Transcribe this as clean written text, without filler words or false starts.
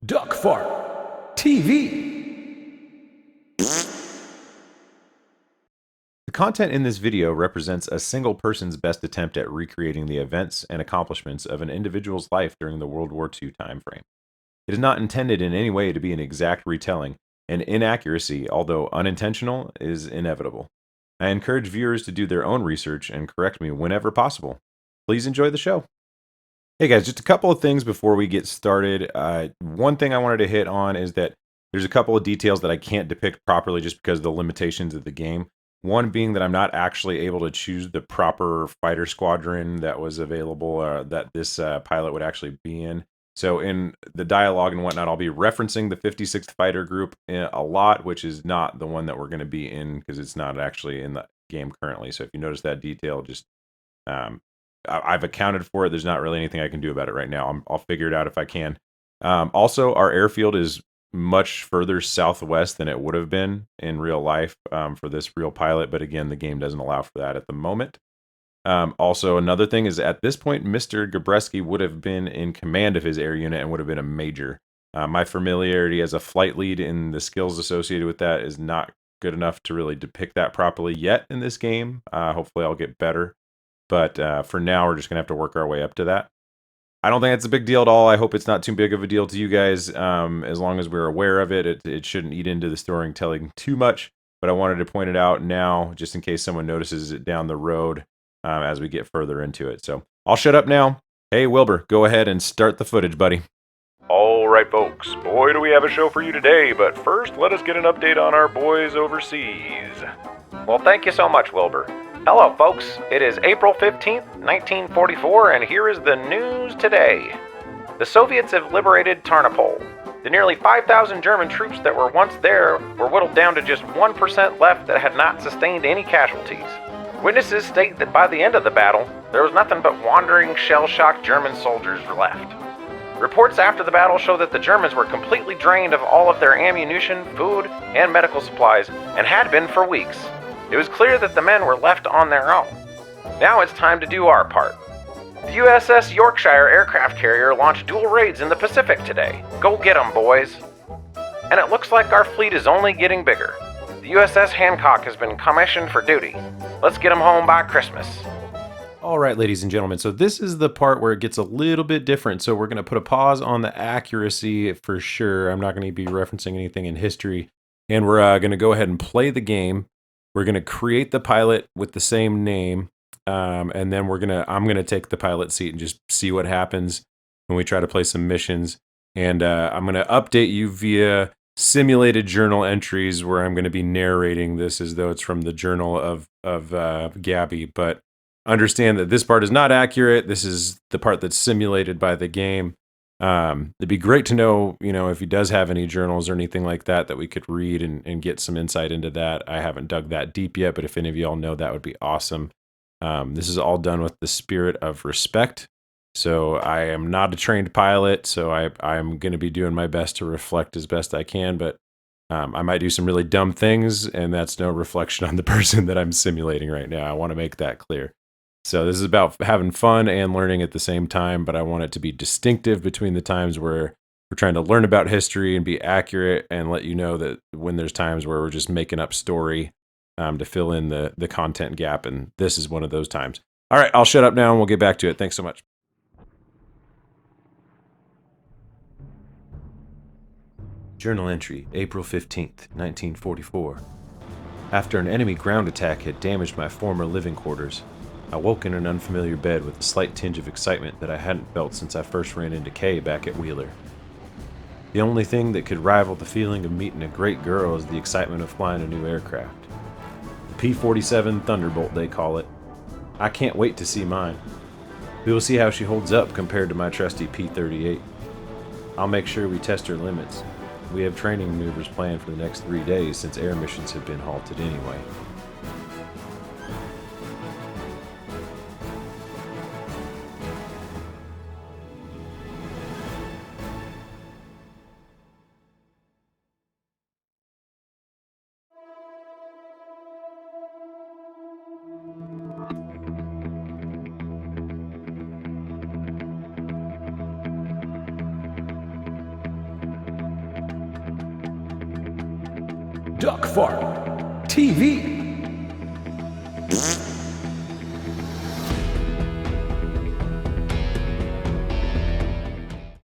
Duck Fart TV. The content in this video represents a single person's best attempt at recreating the events and accomplishments of an individual's life during the World War II timeframe. It is not intended in any way to be an exact retelling, and inaccuracy, although unintentional, is inevitable. I encourage viewers to do their own research and correct me whenever possible. Please enjoy the show. Hey guys, just a couple of things before we get started. One thing I wanted to hit on is that there's a couple of details that I can't depict properly just because of the limitations of the game. One being that I'm not actually able to choose the proper fighter squadron that was available, that this pilot would actually be in. So in the dialogue and whatnot, I'll be referencing the 56th Fighter Group a lot, which is not the one that we're going to be in because it's not actually in the game currently. So if you notice that detail, just I've accounted for it. There's not really anything I can do about it right now. I'll figure it out if I can. Also, our airfield is much further southwest than it would have been in real life for this real pilot. But again, the game doesn't allow for that at the moment. Also, another thing is at this point, Mr. Gabreski would have been in command of his air unit and would have been a major. My familiarity as a flight lead and the skills associated with that is not good enough to really depict that properly yet in this game. Hopefully I'll get better. But for now, we're just going to have to work our way up to that. I don't think it's a big deal at all. I hope it's not too big of a deal to you guys. As long as we're aware of it, it shouldn't eat into the storytelling too much. But I wanted to point it out now, just in case someone notices it down the road as we get further into it. So I'll shut up now. Hey, Wilbur, go ahead and start the footage, buddy. All right, folks. Boy, do we have a show for you today. But first, let us get an update on our boys overseas. Well, thank you so much, Wilbur. Hello, folks. It is April 15th, 1944, and here is the news today. The Soviets have liberated Tarnopol. The nearly 5,000 German troops that were once there were whittled down to just 1% left that had not sustained any casualties. Witnesses state that by the end of the battle, there was nothing but wandering, shell-shocked German soldiers left. Reports after the battle show that the Germans were completely drained of all of their ammunition, food, and medical supplies, and had been for weeks. It was clear that the men were left on their own. Now it's time to do our part. The USS Yorkshire aircraft carrier launched dual raids in the Pacific today. Go get 'em, boys. And it looks like our fleet is only getting bigger. The USS Hancock has been commissioned for duty. Let's get 'em home by Christmas. All right, ladies and gentlemen, so this is the part where it gets a little bit different. So we're going to put a pause on the accuracy for sure. I'm not going to be referencing anything in history. And we're going to go ahead and play the game. We're going to create the pilot with the same name, and then I'm going to take the pilot seat and just see what happens when we try to play some missions. And I'm going to update you via simulated journal entries where I'm going to be narrating this as though it's from the journal of Gabby. But understand that this part is not accurate. This is the part that's simulated by the game. It'd be great to know, if he does have any journals or anything like that that we could read and get some insight into that. I haven't dug that deep yet, but if any of y'all know, that would be awesome. This is all done with the spirit of respect. So I am not a trained pilot, so I'm going to be doing my best to reflect as best I can, but I might do some really dumb things, and that's no reflection on the person that I'm simulating right now. I want to make that clear. So this is about having fun and learning at the same time, but I want it to be distinctive between the times where we're trying to learn about history and be accurate and let you know that when there's times where we're just making up story to fill in the content gap, and this is one of those times. All right, I'll shut up now and we'll get back to it. Thanks so much. Journal entry, April 15th, 1944. After an enemy ground attack had damaged my former living quarters, I woke in an unfamiliar bed with a slight tinge of excitement that I hadn't felt since I first ran into Kay back at Wheeler. The only thing that could rival the feeling of meeting a great girl is the excitement of flying a new aircraft. The P47 Thunderbolt, they call it. I can't wait to see mine. We will see how she holds up compared to my trusty P38. I'll make sure we test her limits. We have training maneuvers planned for the next 3 days since air missions have been halted anyway. Duck Farm TV.